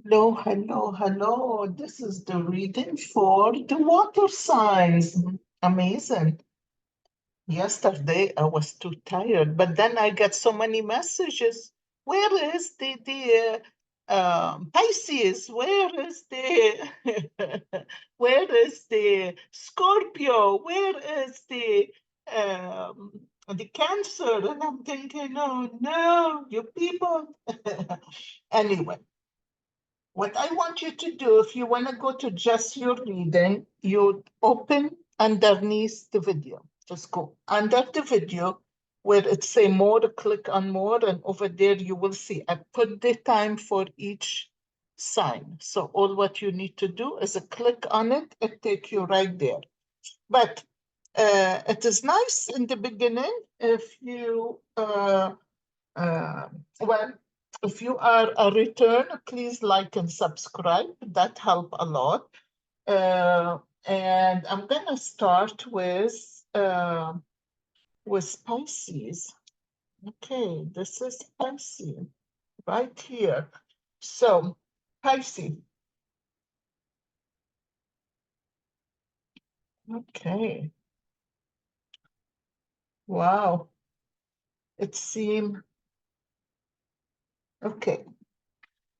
Hello, hello, hello. This is the reading for the water signs. Amazing. Yesterday I was too tired, but then I got so many messages. Where is the Pisces? Where is the where is the Scorpio? Where is the Cancer? And I'm thinking, oh no, you people. Anyway. What I want you to do, if you want to go to just your reading, you open underneath the video. Just go under the video where it say more, click on more, and over there you will see I put the time for each sign. So all what you need to do is a click on it, it take you right there. But it is nice in the beginning if you well, if you are a return, please like and subscribe. That help a lot. And I'm gonna start with Pisces. Okay, this is Pisces right here. So Pisces. Okay. Wow. It seems okay.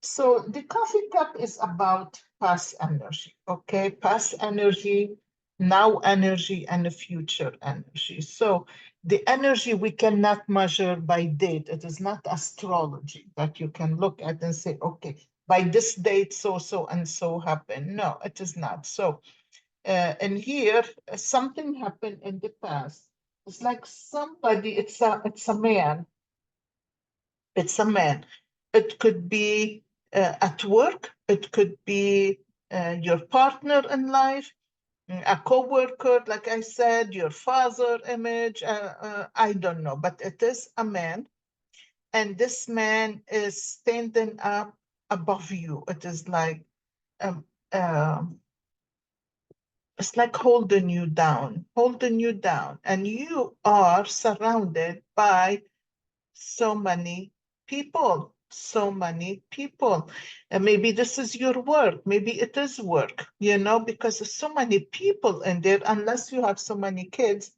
So the coffee cup is about past energy, okay? Past energy, now energy, and the future energy. So the energy we cannot measure by date. It is not astrology that you can look at and say, okay, by this date, so and so happened. No, it is not. So, and here, something happened in the past. It's like somebody, it's a man, it's a man. It could be at work. It could be your partner in life, a co-worker, like I said, your father image. I don't know, but it is a man. And this man is standing up above you. It is um, um, it's like holding you down. And you are surrounded by so many people, so many people. And maybe this is your work, maybe it is work, because there's so many people in there, unless you have so many kids.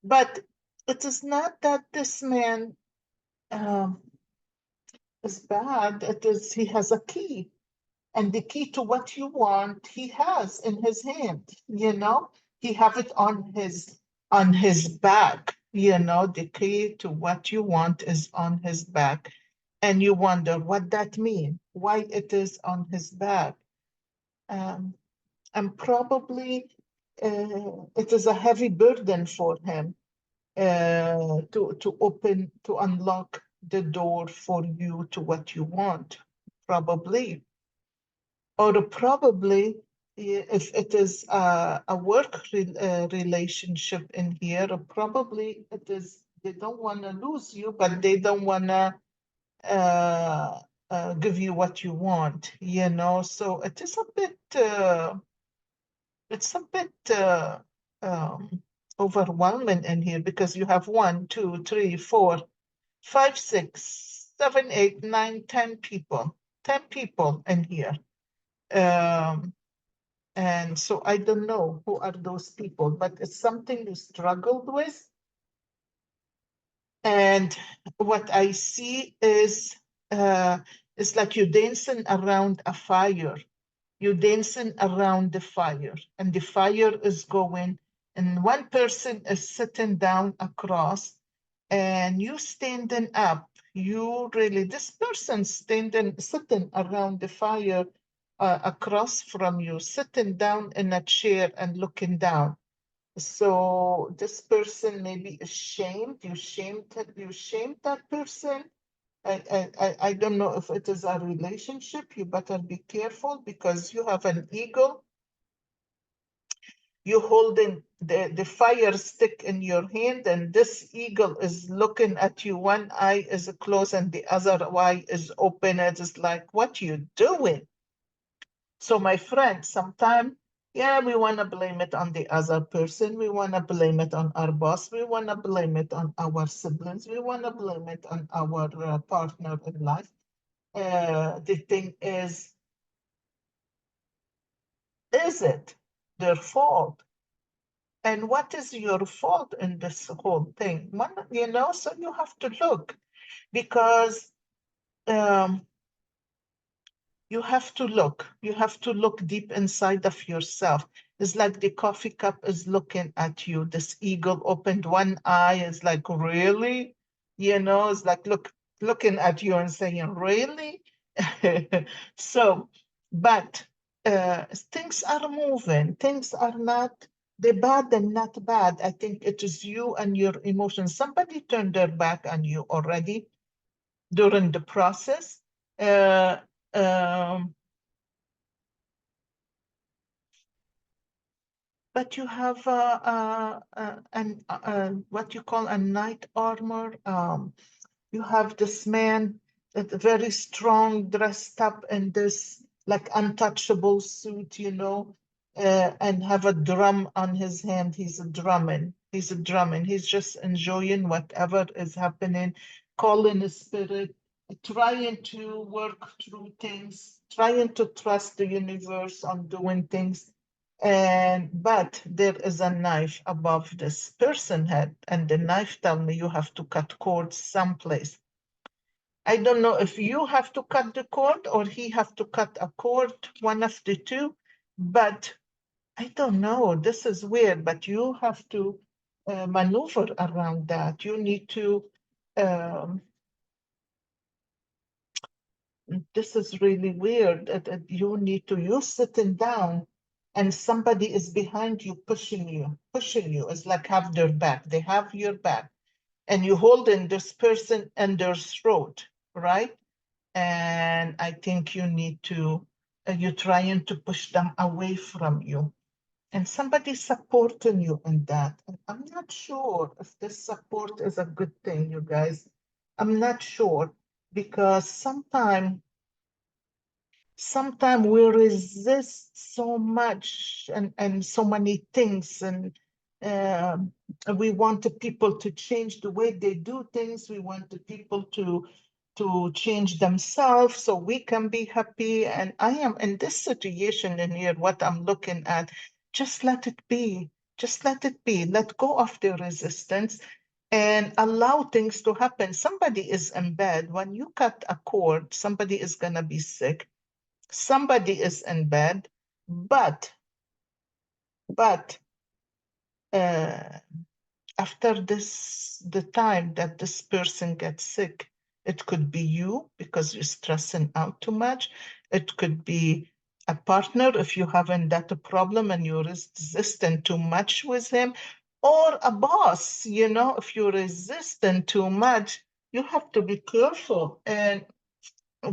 But it is not that this man um, is bad, it is he has a key. And the key to what you want, he has in his hand. He have it on his back. The key to what you want is on his back. And you wonder what that means, why it is on his back. Um, and probably it is a heavy burden for him to unlock the door for you to what you want, probably. Or probably if it is a work relationship in here, probably it is they don't want to lose you, but they don't want to give you what you want. So it is a bit, it's a bit um, overwhelming in here because you have 1, 2, 3, 4, 5, 6, 7, 8, 9, 10 people, 10 people in here. Um, And so I don't know who are those people, but it's something you struggled with. And what I see is it's like you dancing around a fire. You dancing around the fire, and the fire is going, and one person is sitting down across, and you standing up. This person sitting around the fire across from you, sitting down in a chair and looking down. So this person may be ashamed. You shamed that person. I don't know if it is a relationship. You better be careful because you have an eagle. You holding the fire stick in your hand, and this eagle is looking at you. One eye is closed and the other eye is open. It's like, what you doing? So my friend, sometimes, yeah, we want to blame it on the other person. We want to blame it on our boss. We want to blame it on our siblings. We want to blame it on our partner in life. The thing is it their fault? And what is your fault in this whole thing? So you have to look because um, you have to look deep inside of yourself. It's like the coffee cup is looking at you. This eagle opened one eye, is like, really? It's like looking at you and saying, really? So, but things are moving. Things are not the bad and not bad. I think it is you and your emotions. Somebody turned their back on you already during the process. Uh, um, but you have what you call a knight armor. You have this man that very strong, dressed up in this like untouchable suit, and have a drum on his hand. He's a drumming. He's a drumming. He's just enjoying whatever is happening, calling his spirit, trying to work through things, trying to trust the universe on doing things. But there is a knife above this person head, and the knife tell me you have to cut cords someplace. I don't know if you have to cut the cord or he have to cut a cord, one of the two, but I don't know. This is weird, but you have to maneuver around that. You need to um, this is really weird. You need to, you sitting down and somebody is behind you, pushing you, pushing you. It's like have their back. They have your back. And you holding this person in their throat, right? And I think you need to, you're trying to push them away from you. And somebody supporting you in that. And I'm not sure if this support is a good thing, you guys. I'm not sure because sometimes we resist so much and so many things and um, we want the people to change the way they do things. We want the people to change themselves so we can be happy. And I am in this situation in here, what I'm looking at, just let it be. Just let it be. Let go of the resistance and allow things to happen. Somebody is in bed. When you cut a cord, somebody is going to be sick, somebody is in bed, but uh, after the time that this person gets sick, it could be you because you're stressing out too much. It could be a partner if you're having that problem and you're resisting too much with him, or a boss, if you're resisting too much, you have to be careful. And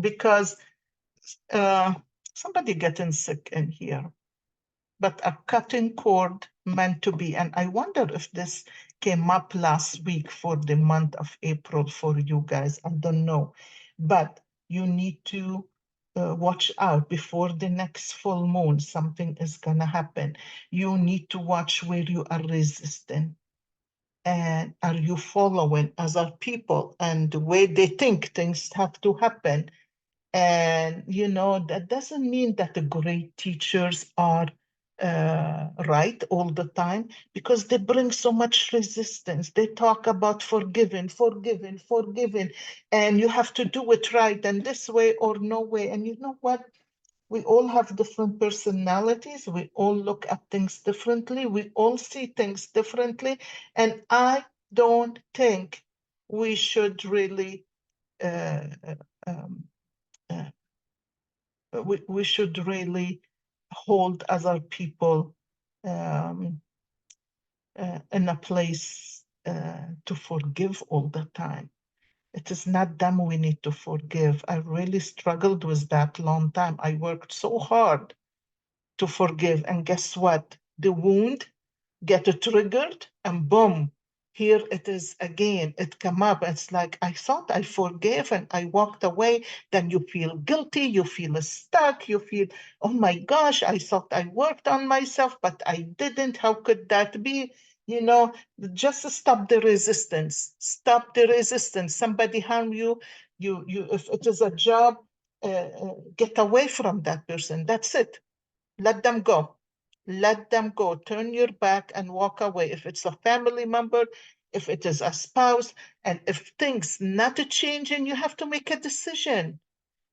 because uh, somebody getting sick in here, but a cutting cord meant to be. And I wonder if this came up last week for the month of April for you guys. I don't know. But you need to watch out before the next full moon. Something is going to happen. You need to watch where you are resisting. And are you following other people and the way they think things have to happen? And, that doesn't mean that the great teachers are right all the time because they bring so much resistance. They talk about forgiving, forgiving, forgiving, and you have to do it right and this way or no way. And you know what? We all have different personalities. We all look at things differently. We all see things differently. And I don't think we should really uh, um, uh, we should really hold other people um, in a place to forgive all the time. It is not them we need to forgive. I really struggled with that long time. I worked so hard to forgive, and guess what? The wound get triggered and boom, here it is again. It come up. It's like I thought I forgave and I walked away. Then you feel guilty, you feel stuck, you feel, oh my gosh, I thought I worked on myself, but I didn't. How could that be? You know, just stop the resistance. Stop the resistance. Somebody harm you, if it is a job, get away from that person. That's it. Let them go. Let them go. Turn your back and walk away. If it's a family member, if it is a spouse, and if things not changing, you have to make a decision.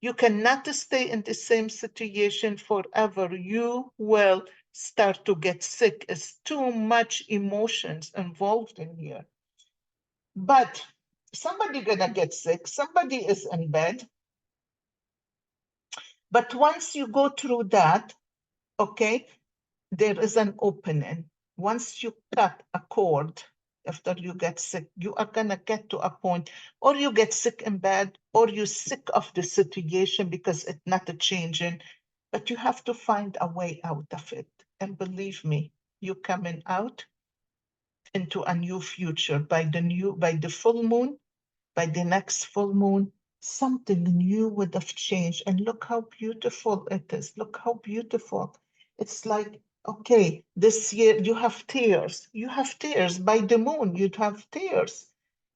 You cannot stay in the same situation forever. You will start to get sick. It's too much emotions involved in here. But somebody gonna get sick. Somebody is in bed. But once you go through that, okay, there is an opening. Once you cut a cord after you get sick, you are gonna get to a point, or you get sick in bed, or you're sick of the situation because it's not changing, but you have to find a way out of it. And believe me, you're coming out into a new future by the full moon, by the next full moon, something new would have changed. And look how beautiful it is. Look how beautiful. It's like, okay, this year you have tears. You have tears. By the moon, you'd have tears.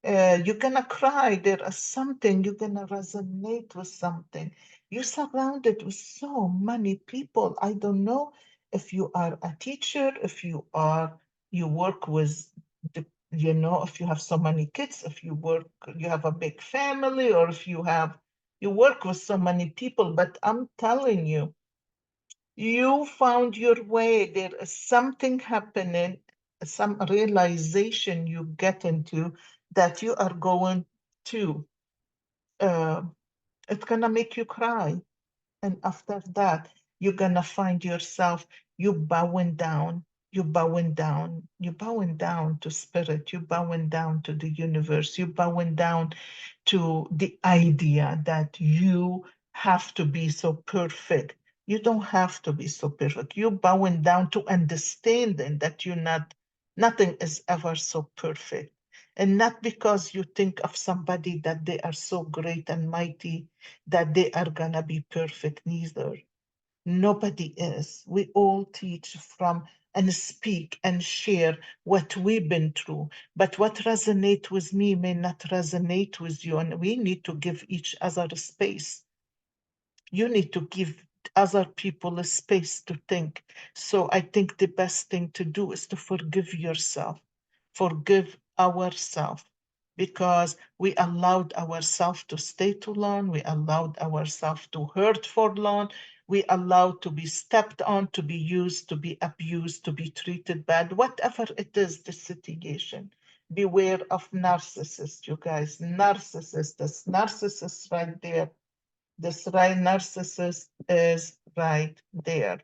You're gonna cry. There is something, you're gonna resonate with something. You're surrounded with so many people. I don't know if you are a teacher, if you work with the if you have so many kids, if you have a big family, or if you work with so many people, but I'm telling you, you found your way. There is something happening, some realization you get into that you are going to, uh, it's gonna make you cry. And after that, you're gonna find yourself, you bowing down to spirit, you bowing down to the universe, you bowing down to the idea that you have to be so perfect. You don't have to be so perfect. You bowing down to understanding that nothing is ever so perfect. And not because you think of somebody that they are so great and mighty that they are gonna be perfect, neither. Nobody is. We all teach from and speak and share what we've been through. But what resonates with me may not resonate with you. And we need to give each other space. You need to give other people a space to think. So I think the best thing to do is to forgive yourself, forgive ourselves, because we allowed ourselves to stay too long, we allowed ourselves to hurt for long, we allowed to be stepped on, to be used, to be abused, to be treated bad, whatever it is, the situation. Beware of narcissists, you guys. Narcissists, this narcissist right there, this right narcissist is right there.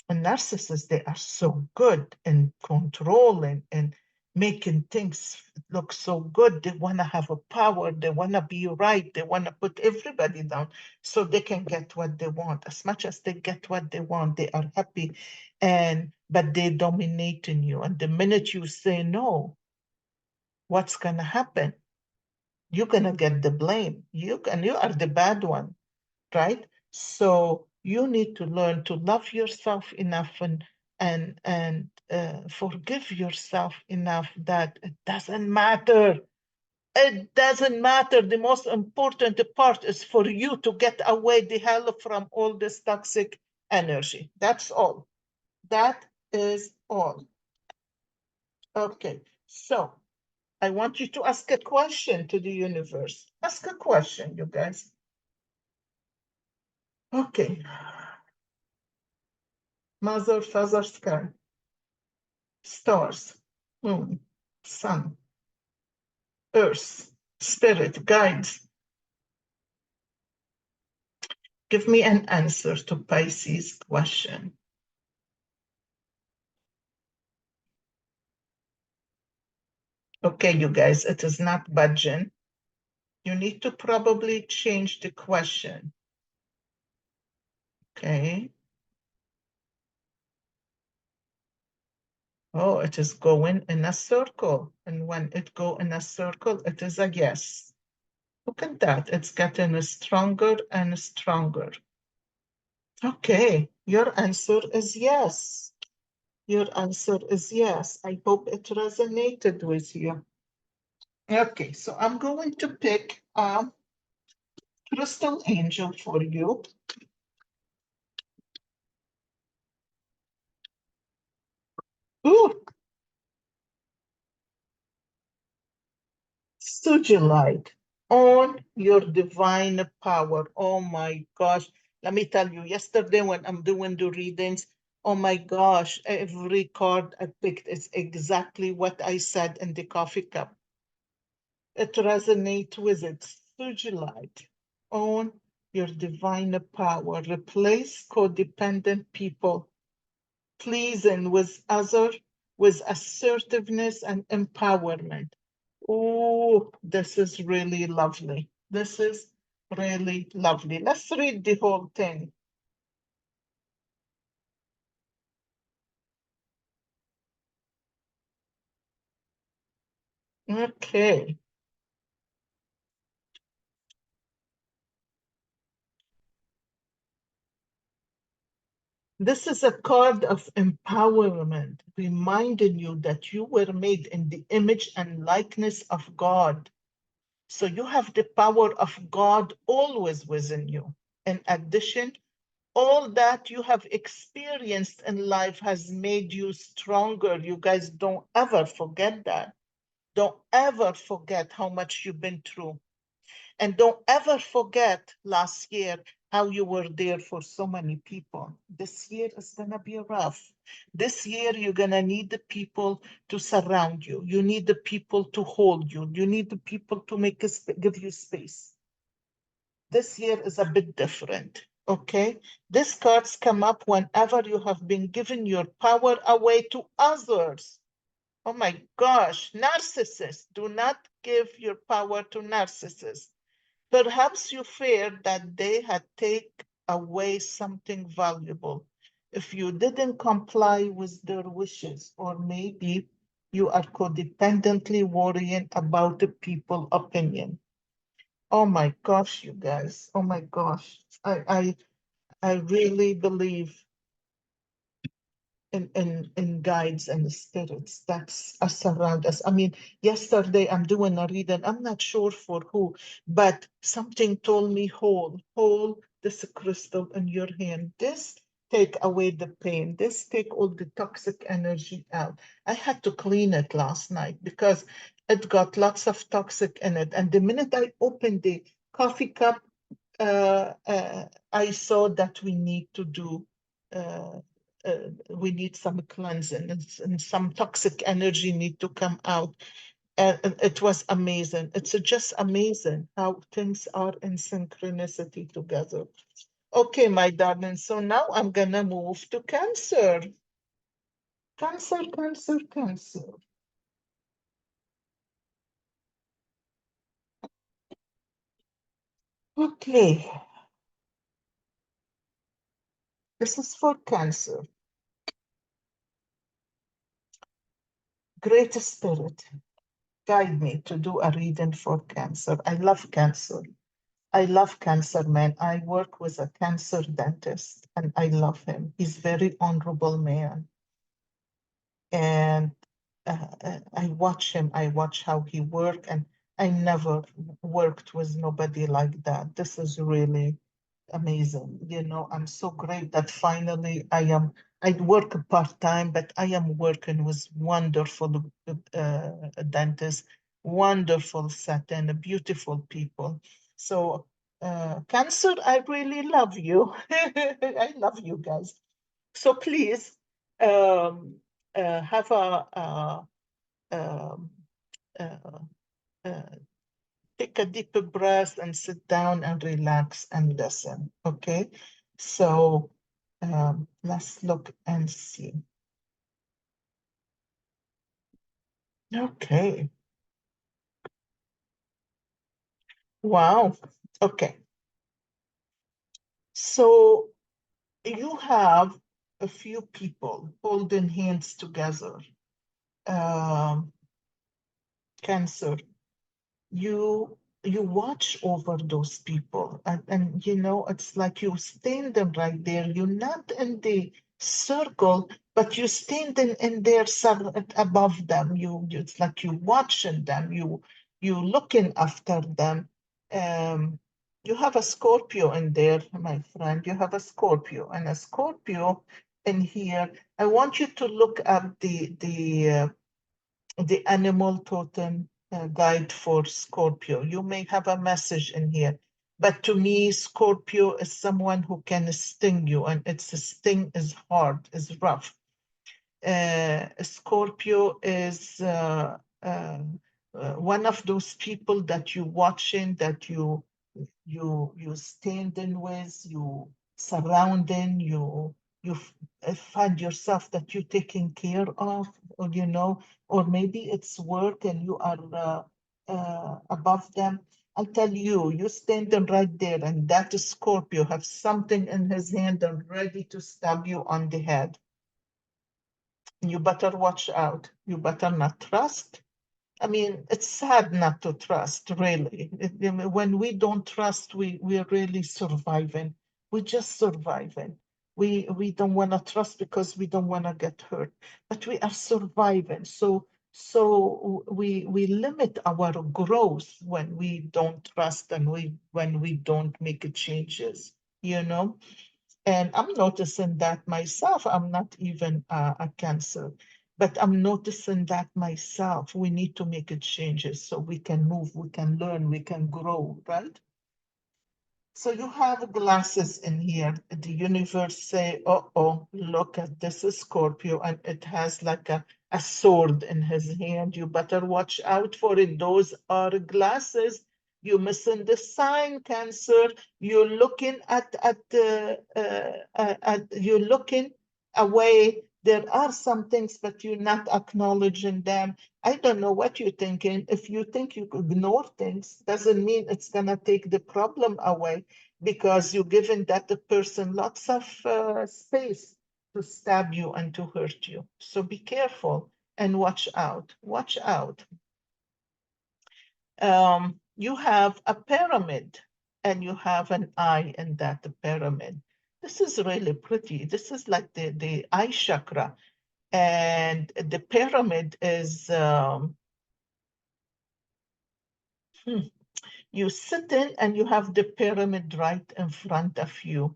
And narcissists, they are so good in controlling and making things look so good. They want to have a power. They want to be right. They want to put everybody down so they can get what they want. As much as they get what they want, they are happy. But they dominate in you. And the minute you say no, what's gonna happen? You're gonna get the blame. You are the bad one, right? So you need to learn to love yourself enough and forgive yourself enough that it doesn't matter. It doesn't matter. The most important part is for you to get away the hell from all this toxic energy. That's all. That is all. Okay. So I want you to ask a question to the universe. Ask a question, you guys. Okay. Mother, Father, Sky, stars, moon, sun, earth, spirit, guides. Give me an answer to Pisces' question. Okay, you guys, it is not budging. You need to probably change the question. Okay. Oh, it is going in a circle. And when it go in a circle, it is a yes. Look at that. It's getting stronger and stronger. Okay, your answer is yes. Your answer is yes. I hope it resonated with you. Okay, so I'm going to pick a crystal angel for you. Ooh, Sujilite, on your divine power. Oh my gosh. Let me tell you, yesterday when I'm doing the readings, oh my gosh, every card I picked is exactly what I said in the coffee cup. It resonates with it. Sujilite, on your divine power. Replace codependent people, pleasing with other, with assertiveness and empowerment. Oh, this is really lovely. This is really lovely. Let's read the whole thing. Okay. This is a card of empowerment, reminding you that you were made in the image and likeness of God. So you have the power of God always within you. In addition, all that you have experienced in life has made you stronger. You guys don't ever forget that. Don't ever forget how much you've been through. And don't ever forget last year how you were there for so many people. This year is going to be rough. This year, you're going to need the people to surround you. You need the people to hold you. You need the people to give you space. This year is a bit different. Okay. These cards come up whenever you have been giving your power away to others. Oh my gosh, narcissists, do not give your power to narcissists. Perhaps you feared that they had taken away something valuable if you didn't comply with their wishes, or maybe you are codependently worrying about the people opinion. Oh my gosh, you guys. Oh my gosh. I really believe in guides and spirits that's us around us. I mean, yesterday I'm doing a reading, I'm not sure for who, but something told me hold this crystal in your hand. This take away the pain. This take all the toxic energy out. I had to clean it last night because it got lots of toxic in it. And the minute I opened the coffee cup, I saw that uh, we need some cleansing, and some toxic energy need to come out. And it was amazing. It's just amazing how things are in synchronicity together. Okay, my darling. So now I'm gonna move to Cancer. Cancer, Cancer, Cancer. Okay, this is for Cancer. Great Spirit, guide me to do a reading for Cancer. I love Cancer. I love Cancer, man. I work with a cancer dentist and I love him. He's very honorable man. And I watch him, I watch how he work, and I never worked with nobody like that. This is really amazing. You know, I'm so great that finally I work part-time, but I am working with wonderful dentists, wonderful setting, beautiful people. So, Cancer, I really love you. I love you guys. So please um, have um, uh, uh, take a deep breath and sit down and relax and listen. Okay. So let's look and see. Okay. Wow. Okay. So you have a few people holding hands together. Um, Cancer. You watch over those people, and it's like you stand them right there. You're not in the circle, but you standing in there above them. It's like you watching them. You looking after them. Um, you have a Scorpio in there, my friend. You have a Scorpio and a Scorpio in here. I want you to look at the animal totem guide for Scorpio. You may have a message in here, but to me, Scorpio is someone who can sting you, and its sting is hard, is rough. Scorpio is one of those people that you watching, that you standing with, you surrounding, you find yourself that you taking care of, or or maybe it's work and you are above them. I'll tell you, you standing right there, and that Scorpio have something in his hand and ready to stab you on the head. You better watch out. You better not trust. I mean, it's sad not to trust, really. When we don't trust, we're really surviving. We're just surviving. We don't want to trust because we don't want to get hurt, but we are surviving. So we limit our growth when we don't trust, and when we don't make changes, you know. And I'm noticing that myself. I'm not even a Cancer, but I'm noticing that myself. We need to make changes so we can move, we can learn, we can grow, right? So you have glasses in here. The universe say, oh, look at this Scorpio, and it has like a sword in his hand. You better watch out for it. Those are glasses. You're missing the sign, Cancer. You're looking you're looking away. There are some things, but you're not acknowledging them. I don't know what you're thinking. If you think you ignore things, doesn't mean it's gonna take the problem away, because you're giving that the person lots of space to stab you and to hurt you. So be careful and watch out. Watch out. You have a pyramid, and you have an eye in that pyramid. This is really pretty. This is like the eye chakra. And the pyramid is you sit in and you have the pyramid right in front of you,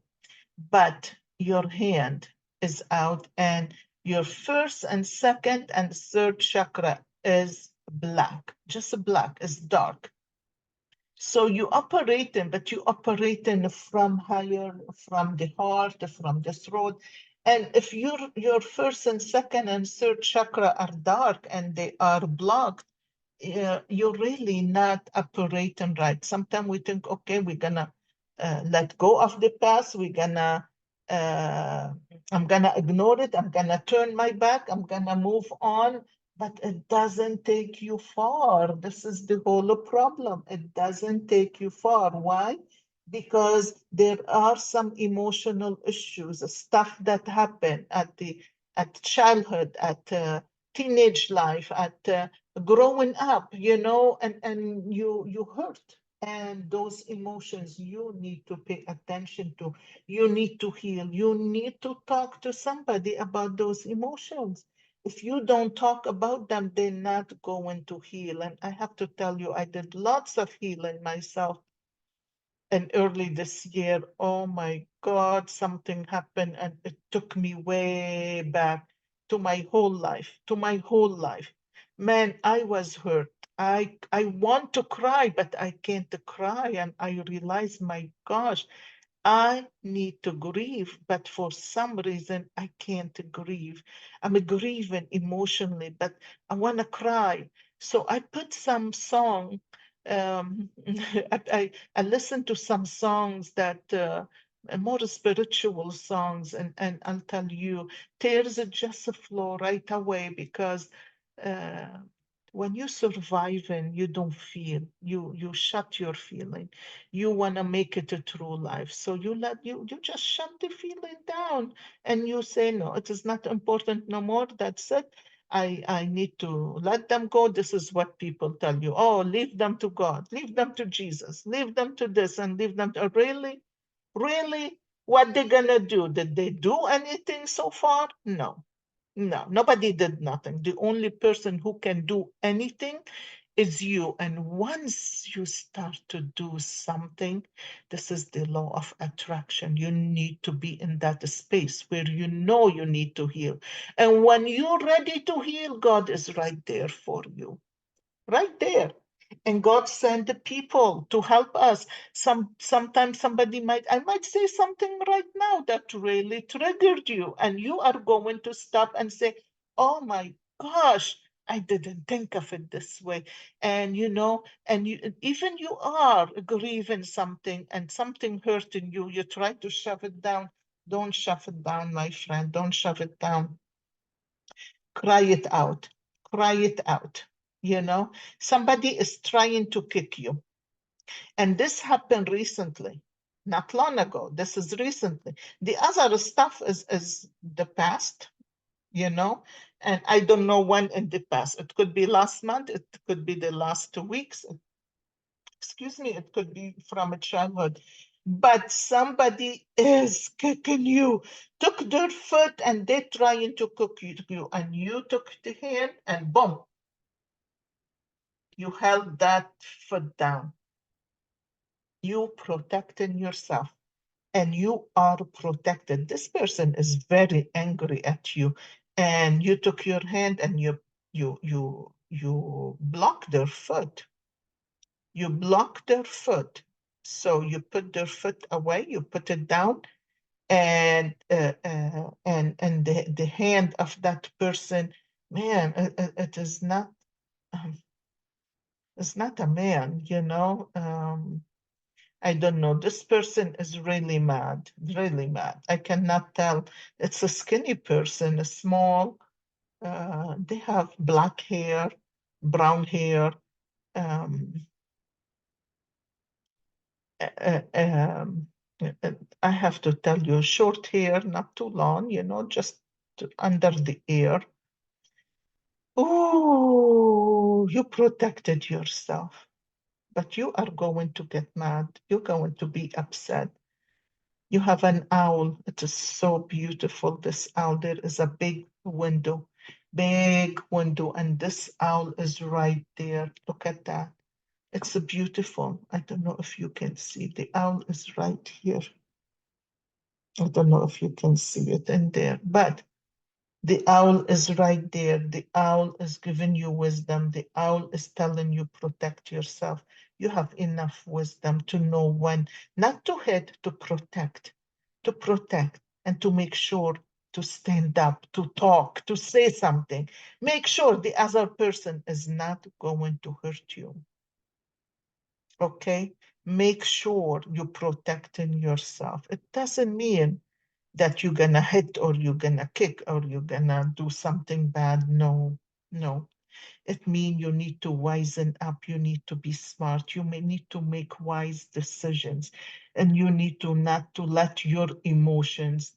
but your hand is out, and your first and second and third chakra is black, just black, is dark. So you operating, but you operating from higher, from the heart, from the throat. And if your first and second and third chakra are dark and they are blocked, you're really not operating right. Sometimes we think, okay, we're gonna let go of the past. Uh, I'm gonna ignore it. I'm gonna turn my back. I'm gonna move on. But it doesn't take you far. This is the whole problem. It doesn't take you far. Why? Because there are some emotional issues, stuff that happen at childhood, at teenage life, at growing up, and you hurt. And those emotions you need to pay attention to. You need to heal. You need to talk to somebody about those emotions. If you don't talk about them, they're not going to heal. And I have to tell you, I did lots of healing myself. And early this year, oh my God, something happened, and it took me way back to my whole life, to my whole life. Man, I was hurt. I want to cry, but I can't cry. And I realized, my gosh, I need to grieve, but for some reason I can't grieve. I'm grieving emotionally, but I want to cry. So I put some song. I listen to some songs that more spiritual songs, and I'll tell you, tears just flow right away, because uh, when you survive and you don't feel, you shut your feeling. You want to make it a true life, so you just shut the feeling down, and you say, no, it is not important no more. That's it. I need to let them go. This is what people tell you. Oh, leave them to God, leave them to Jesus, leave them to this, and leave them to, really, really, what they gonna do? Did they do anything so far? No. No, nobody did nothing. The only person who can do anything is you. And once you start to do something, this is the law of attraction. You need to be in that space where you know you need to heal. And when you're ready to heal, God is right there for you, right there. And God sent the people to help us. Sometimes I might say something right now that really triggered you, and you are going to stop and say, "Oh my gosh, I didn't think of it this way." And even you are grieving something and something hurting you, you try to shove it down. Don't shove it down, my friend. Don't shove it down. Cry it out. Cry it out. Somebody is trying to kick you. And this happened recently, not long ago. This is recently. The other stuff is the past, you know, and I don't know when in the past. It could be last month, it could be the last 2 weeks. Excuse me, it could be from a childhood. But somebody is kicking you, took their foot and they're trying to cook you, and you took the hand and boom, you held that foot down. You protecting yourself and you are protected. This person is very angry at you and you took your hand and you blocked their foot. You blocked their foot. So you put their foot away, you put it down, and the hand of that person, man, it is not um, it's not a man, I don't know. This person is really mad, really mad. I cannot tell. It's a skinny person, a small. They have black hair, brown hair. Um, um, uh, I have to tell you, short hair, not too long, just under the ear. Oh, you protected yourself, but you are going to get mad. You're going to be upset. You have an owl. It is so beautiful. This owl, there is a big window, and this owl is right there. Look at that. It's a beautiful. I don't know if you can see. The owl is right here. I don't know if you can see it in there, but the owl is right there. The owl is giving you wisdom. The owl is telling you protect yourself. You have enough wisdom to know when not to hit, to protect, and to make sure to stand up, to talk, to say something. Make sure the other person is not going to hurt you. Okay? Make sure you're protecting yourself. It doesn't mean that you're gonna hit or you're gonna kick or you're gonna do something bad. No, no. It means you need to wisen up, you need to be smart, you may need to make wise decisions, and you need to not to let your emotions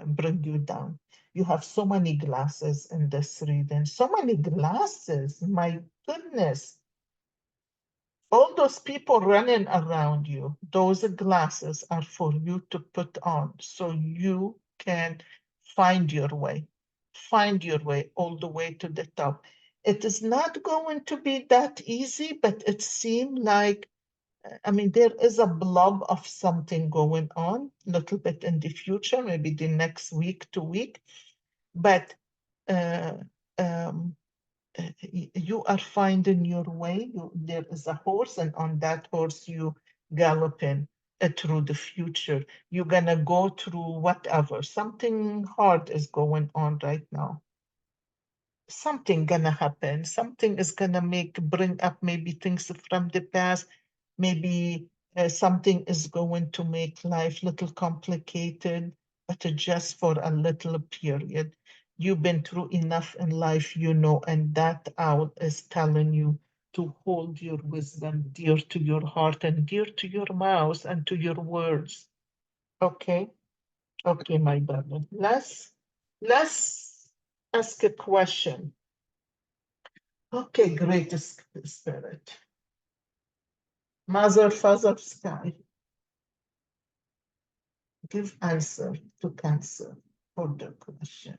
bring you down. You have so many glasses in this reading, so many glasses, my goodness. All those people running around you, those glasses are for you to put on so you can find your way all the way to the top. It is not going to be that easy, but it seems like, I mean, there is a blob of something going on, a little bit in the future, maybe the next week, 2 week, but uh, um, you are finding your way. There is a horse, and on that horse you galloping through the future. You're gonna go through whatever. Something hard is going on right now. Something gonna happen. Something is gonna bring up maybe things from the past. Maybe something is going to make life a little complicated, but just for a little period. You've been through enough in life, and that owl is telling you to hold your wisdom dear to your heart and dear to your mouth and to your words. Okay? Okay, my darling. Let's ask a question. Okay, great spirit. Mother, Father, Sky, give answer to Cancer for the question.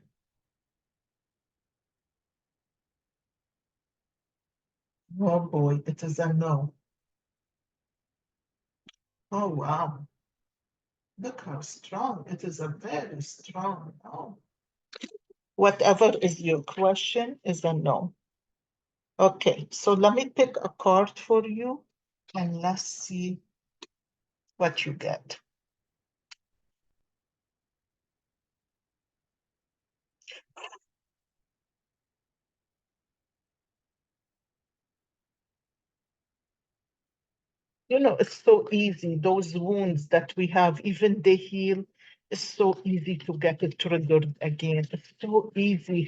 Oh boy, it is a no. Oh wow. Look how strong. It is a very strong no. Whatever is your question is a no. Okay, so let me pick a card for you and let's see what you get. You know, it's so easy. Those wounds that we have, even they heal, it's so easy to get it triggered again. It's so easy.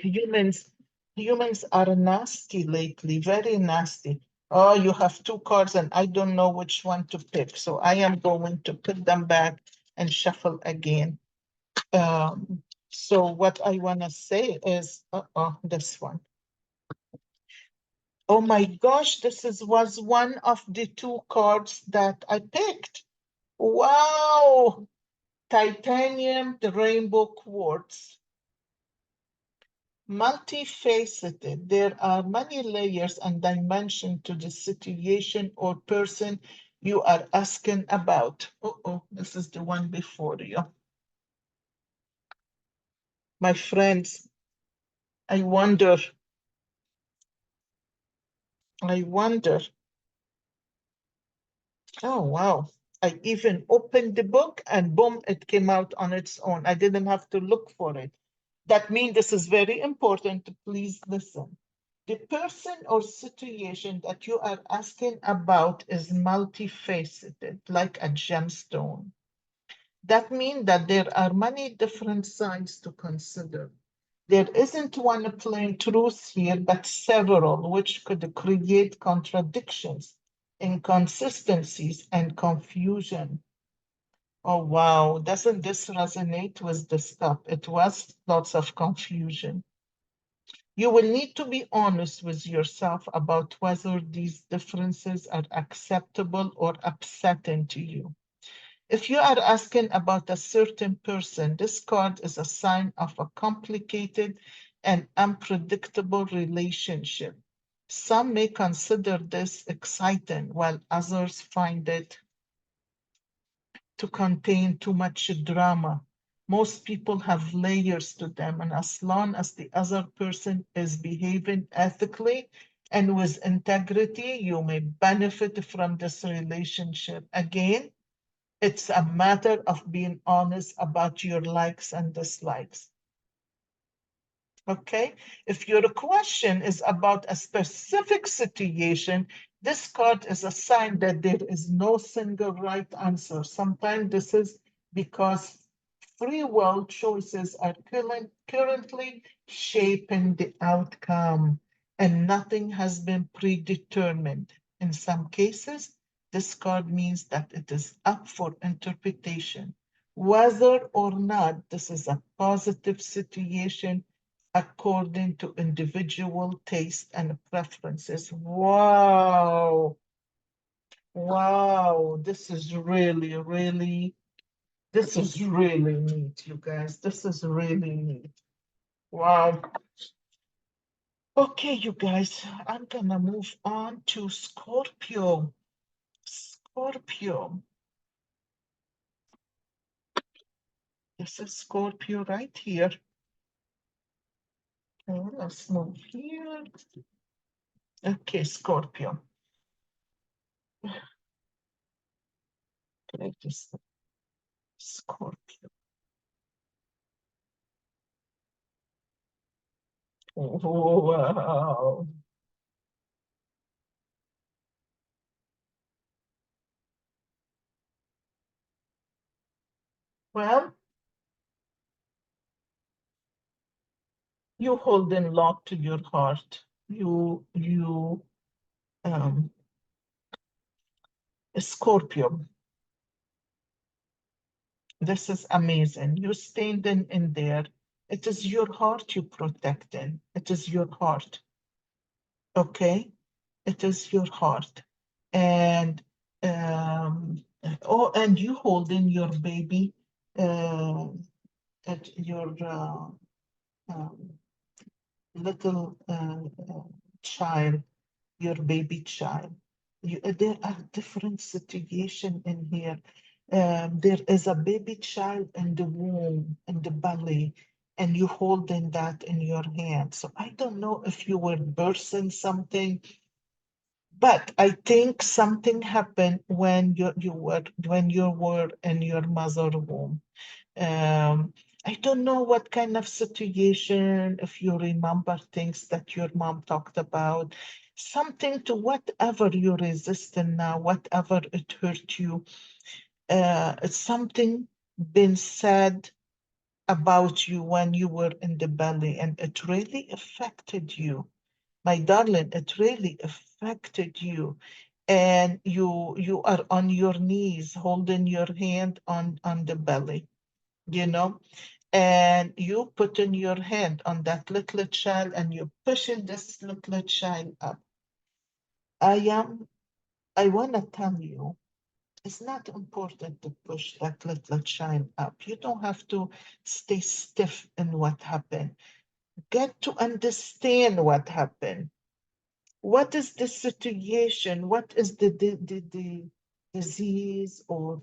Humans are nasty lately, very nasty. Oh, you have two cards and I don't know which one to pick. So I am going to put them back and shuffle again. So what I want to say is, this one. Oh my gosh, was one of the two cards that I picked. Wow, titanium, the rainbow quartz. Multifaceted. There are many layers and dimensions to the situation or person you are asking about. Oh, this is the one before you. My friends, I wonder, I wonder. Oh, wow. I even opened the book and boom, it came out on its own. I didn't have to look for it. That means this is very important to please listen. The person or situation that you are asking about is multifaceted, like a gemstone. That means that there are many different sides to consider. There isn't one plain truth here, but several, which could create contradictions, inconsistencies, and confusion. Oh, wow. Doesn't this resonate with the stuff? It was lots of confusion. You will need to be honest with yourself about whether these differences are acceptable or upsetting to you. If you are asking about a certain person, this card is a sign of a complicated and unpredictable relationship. Some may consider this exciting, while others find it to contain too much drama. Most people have layers to them, and as long as the other person is behaving ethically and with integrity, you may benefit from this relationship. Again, it's a matter of being honest about your likes and dislikes. Okay, if your question is about a specific situation, this card is a sign that there is no single right answer. Sometimes this is because free will choices are currently shaping the outcome and nothing has been predetermined. In some cases, this card means that it is up for interpretation. Whether or not this is a positive situation according to individual taste and preferences. Wow. Wow. This is really neat, you guys. This is really neat. Wow. Okay, you guys, I'm gonna move on to Scorpio. Scorpio. This is Scorpio right here. Let's move here. Okay, Scorpio. Latest Scorpio. Oh, wow. Well, you hold in lock to your heart. Um, Scorpio. This is amazing. You standing in there. It is your heart you protecting. It is your heart. Okay? It is your heart. And and you holding your baby, uh, at your um, little child. your baby child. There are different situations in here. There is a baby child in the womb, in the belly, and you holding that in your hand. So I don't know if you were birthing something, but I think something happened when you were in your mother womb. I don't know what kind of situation, if you remember things that your mom talked about, something to whatever you're resisting now, whatever it hurt you, it's something been said about you when you were in the belly, and it really affected you. My darling, it really affected you. And you are on your knees holding your hand on the belly, you know, and you putting your hand on that little child and you're pushing this little child up. I want to tell you, it's not important to push that little child up. You don't have to stay stiff in what happened. Get to understand what happened. What is the situation? What is the disease or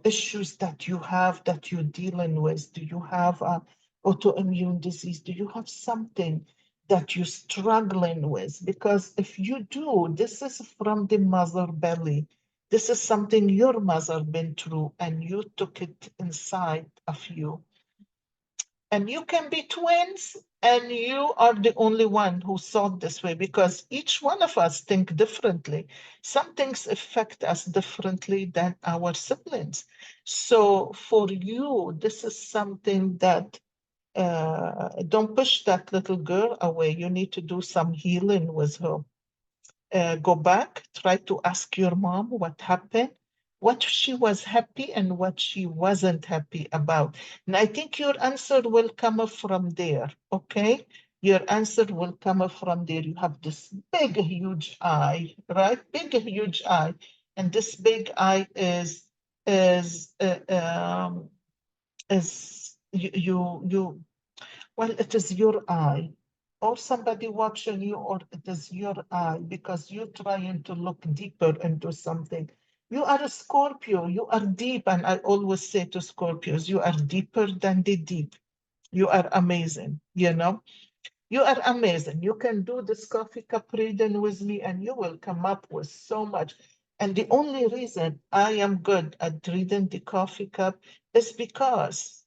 issues that you have that you're dealing with? Do you have autoimmune disease? Do you have something that you're struggling with? Because if you do, this is from the mother belly. This is something your mother been through and you took it inside of you. And you can be twins, and you are the only one who thought this way because each one of us think differently. Some things affect us differently than our siblings. So for you, this is something that don't push that little girl away. You need to do some healing with her. Go back, try to ask your mom what happened, what she was happy and what she wasn't happy about. And I think your answer will come up from there, okay? Your answer will come up from there. You have this big, huge eye, right? Big, huge eye. And this big eye is, uh, um, you well, it is your eye, or somebody watching you, or it is your eye because you're trying to look deeper into something. You are a Scorpio, you are deep, and I always say to Scorpios, you are deeper than the deep. You are amazing, you know? You are amazing. You can do this coffee cup reading with me, and you will come up with so much. And the only reason I am good at reading the coffee cup is because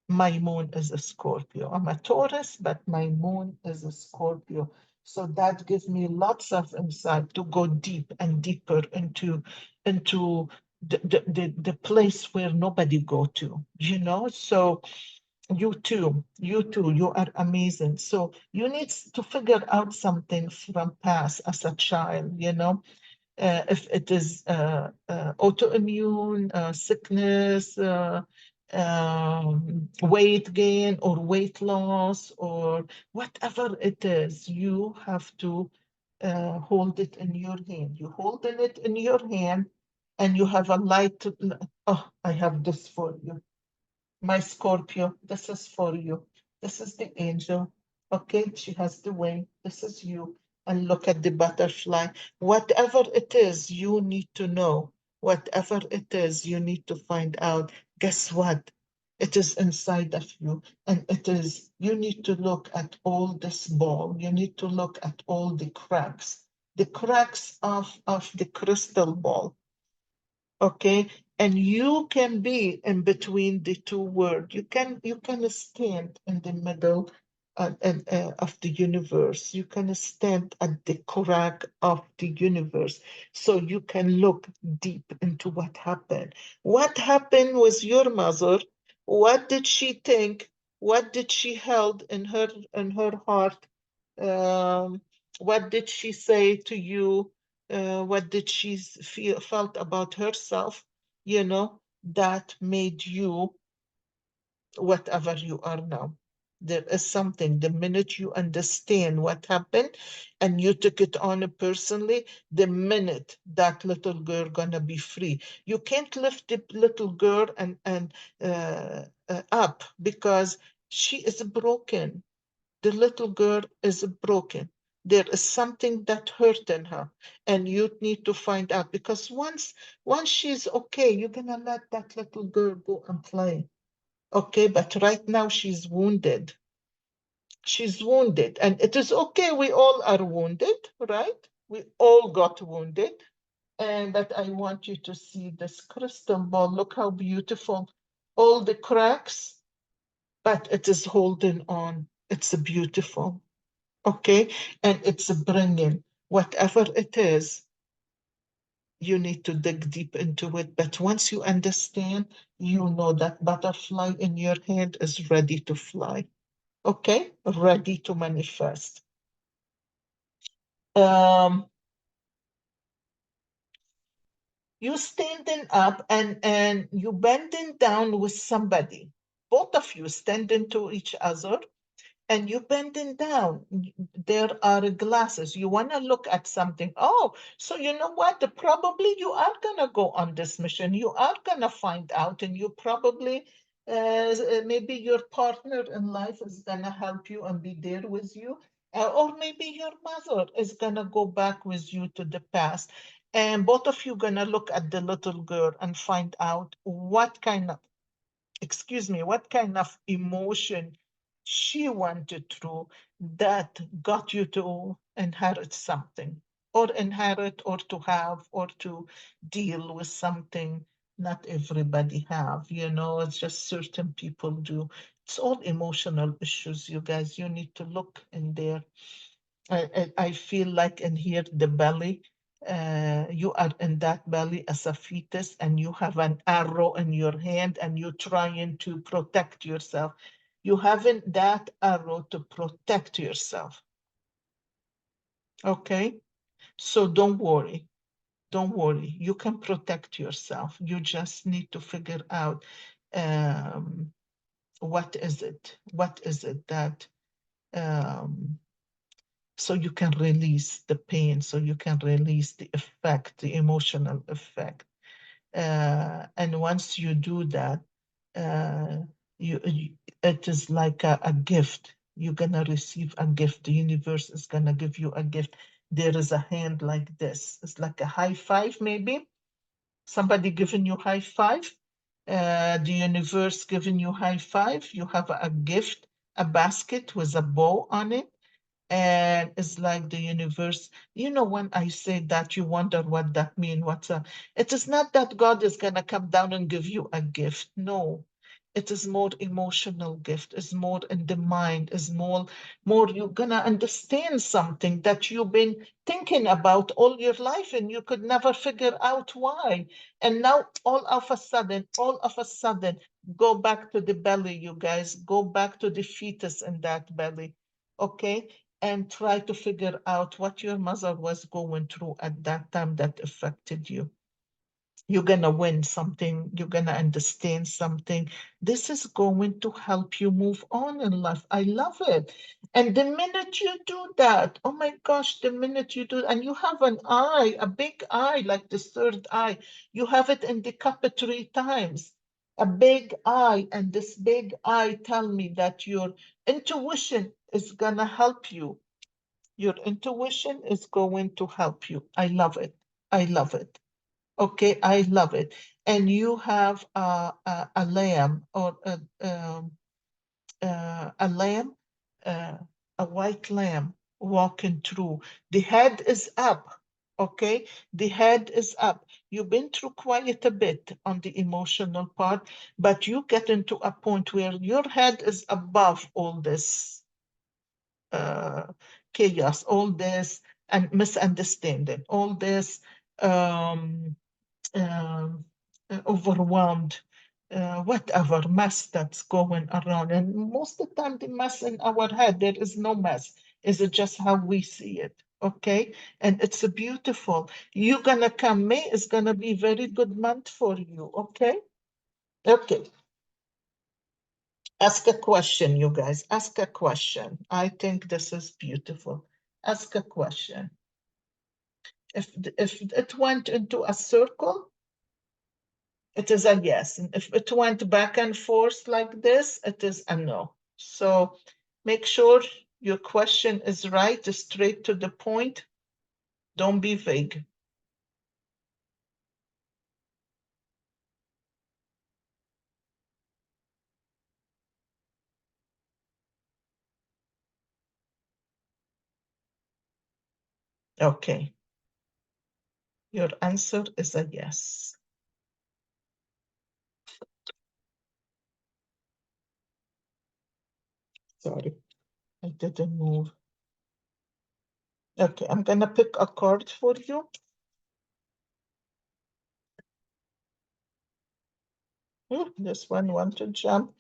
my moon is a Scorpio. I'm a Taurus, but my moon is a Scorpio. So that gives me lots of insight to go deep and deeper into the place where nobody go to, you know? So you are amazing. So you need to figure out something from past as a child, you know? If it is autoimmune sickness, weight gain or weight loss, or whatever it is, you have to hold it in your hand. You holding it in your hand, and you have a light. Oh, I have this for you. My Scorpio, this is for you. This is the angel. Okay, she has the wing. This is you. And look at the butterfly. Whatever it is, you need to know. Whatever it is, you need to find out. Guess what? It is inside of you. And it is, you need to look at all this ball. You need to look at all the cracks of the crystal ball. Okay, and you can be in between the two worlds. You can stand in the middle of the universe. You can stand at the crack of the universe, so you can look deep into what happened with your mother. What did she think? What did she held in her heart? um, what did she say to you? What did she felt about herself? You know, that made you whatever you are now. There is something, the minute you understand what happened and you took it on personally, the minute that little girl gonna be free. You can't lift the little girl and up because she is broken. The little girl is broken. There is something that hurt in her, and you need to find out, because once she's okay, you're gonna let that little girl go and play. Okay, but right now she's wounded. She's wounded, and it is okay. We all are wounded, right? We all got wounded. And but I want you to see this crystal ball. Look how beautiful. All the cracks, but it is holding on. It's beautiful. Okay. And it's bringing whatever it is, you need to dig deep into it. But once you understand, you know that butterfly in your hand is ready to fly. Okay. Ready to manifest. Um, you standing up and you bending down with somebody, both of you standing to each other, and you bending down. There are glasses. You want to look at something. Oh, so you know what? Probably you are going to go on this mission. You are going to find out, and you probably, maybe your partner in life is going to help you and be there with you. Or maybe your mother is going to go back with you to the past. And both of you going to look at the little girl and find out what kind of, excuse me, what kind of emotion she went through that got you to inherit something, or inherit, or to have, or to deal with something not everybody have. It's just certain people do. It's all emotional issues, you guys. You need to look in there. I feel like in here, the belly, you are in that belly as a fetus, and you have an arrow in your hand, and you're trying to protect yourself. You having that arrow to protect yourself. Okay? So don't worry. Don't worry. You can protect yourself. You just need to figure out, um, what is it? What is it that, um, so you can release the pain, so you can release the effect, the emotional effect. And once you do that, uh, it is like a gift. You're gonna receive a gift. The universe is gonna give you a gift. There is a hand like this. It's like a high five, maybe. Somebody giving you high five. The universe giving you high five. You have a gift, a basket with a bow on it, and it's like the universe. When I say that, you wonder what that means. It is not that God is going to come down and give you a gift. No, it is more emotional gift. It's more in the mind. It's more you're going to understand something that you've been thinking about all your life, and you could never figure out why. And now all of a sudden, go back to the belly, you guys. Go back to the fetus in that belly. Okay, and try to figure out what your mother was going through at that time that affected you. You're going to win something. You're going to understand something. This is going to help you move on in life. I love it. And the minute you do that, oh my gosh, the minute you do, and you have an eye, a big eye, like the third eye, you have it in the cup 3 times. A big eye, and this big eye tell me that your intuition is going to help you. Your intuition is going to help you. I love it. I love it. Okay, I love it. And you have a lamb, or a lamb, uh, a white lamb walking through. The head is up. Okay, the head is up. You've been through quite a bit on the emotional part, but you get into a point where your head is above all this uh, chaos, all this and misunderstanding, all this um, um, overwhelmed, whatever mess that's going around. And most of the time, the mess in our head, there is no mess. Is it just how we see it? Okay. And it's a beautiful. You're gonna come. May is gonna be very good month for you. Okay. Okay. Ask a question, you guys. Ask a question. I think this is beautiful. Ask a question. If it went into a circle, it is a yes. And if it went back and forth like this, it is a no. So make sure Your question is right, straight to the point. Don't be vague. Okay. Your answer is a yes. Sorry, I didn't move. Okay, I'm gonna pick a card for you. This one want to jump.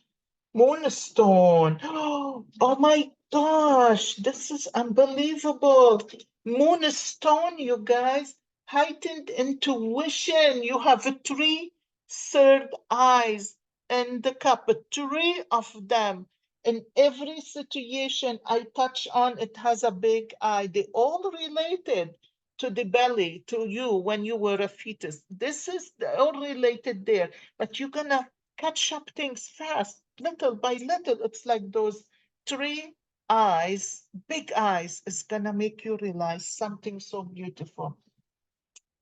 Moonstone. Oh my gosh, this is unbelievable. Moonstone, you guys, heightened intuition. You have three third eyes in the cup, three of them. In every situation I touch on, it has a big eye. They all related to the belly, to you when you were a fetus. This is all related there, but you're gonna catch up things fast, little by little. It's like those three eyes, big eyes, is gonna make you realize something so beautiful.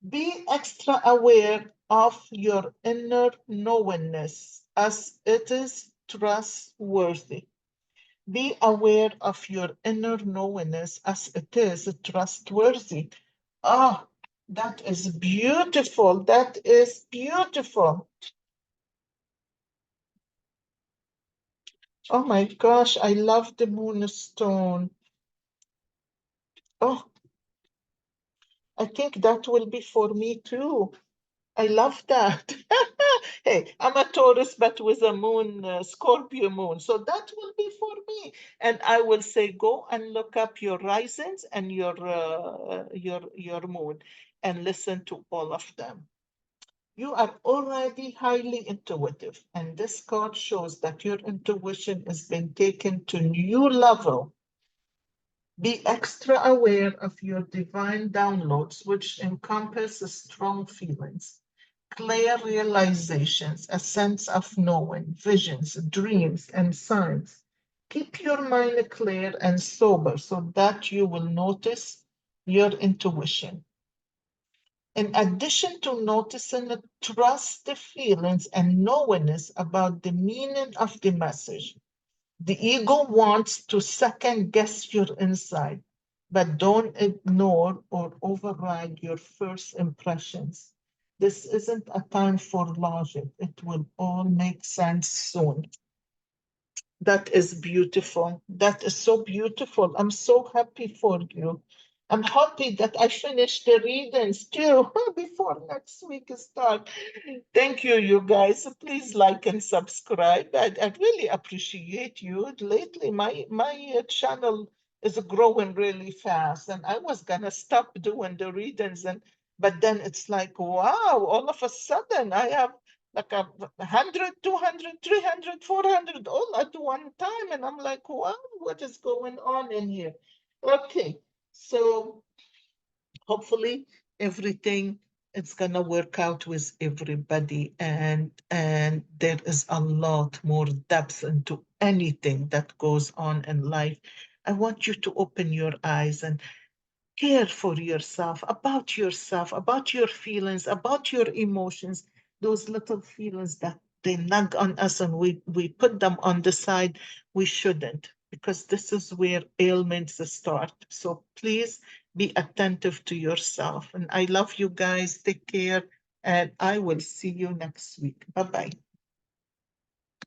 Be extra aware of your inner knowingness as it is trustworthy. Be aware of your inner knowingness as it is trustworthy. Ah, that is beautiful. That is beautiful. Oh my gosh, I love the moonstone. Oh, I think that will be for me too. I love that. Hey, I'm a Taurus, but with a moon, Scorpio moon. So that will be for me. And I will say, go and look up your risings and your moon and listen to all of them. You are already highly intuitive, and this card shows that your intuition has been taken to new level. Be extra aware of your divine downloads, which encompass strong feelings, clear realizations, a sense of knowing, visions, dreams, and signs. Keep your mind clear and sober so that you will notice your intuition. In addition to noticing it, trust the feelings and knowingness about the meaning of the message. The ego wants to second guess your insight, but don't ignore or override your first impressions. This isn't a time for logic. It will all make sense soon. That is beautiful. That is so beautiful. I'm so happy for you. I'm happy that I finished the readings too before next week starts. Thank you, you guys. Please like and subscribe. I really appreciate you. Lately, my channel is growing really fast, and I was gonna stop doing the readings, but then it's like, wow, all of a sudden I have like 100, 200, 300, 400 all at one time. And I'm like, wow, what is going on in here? Okay, so hopefully everything it's gonna work out with everybody, and there is a lot more depth into anything that goes on in life. I want you to open your eyes and care for yourself, about your feelings, about your emotions, those little feelings that they nag on us and we put them on the side. We shouldn't, because this is where ailments start. So please be attentive to yourself. And I love you guys. Take care. And I will see you next week. Bye bye.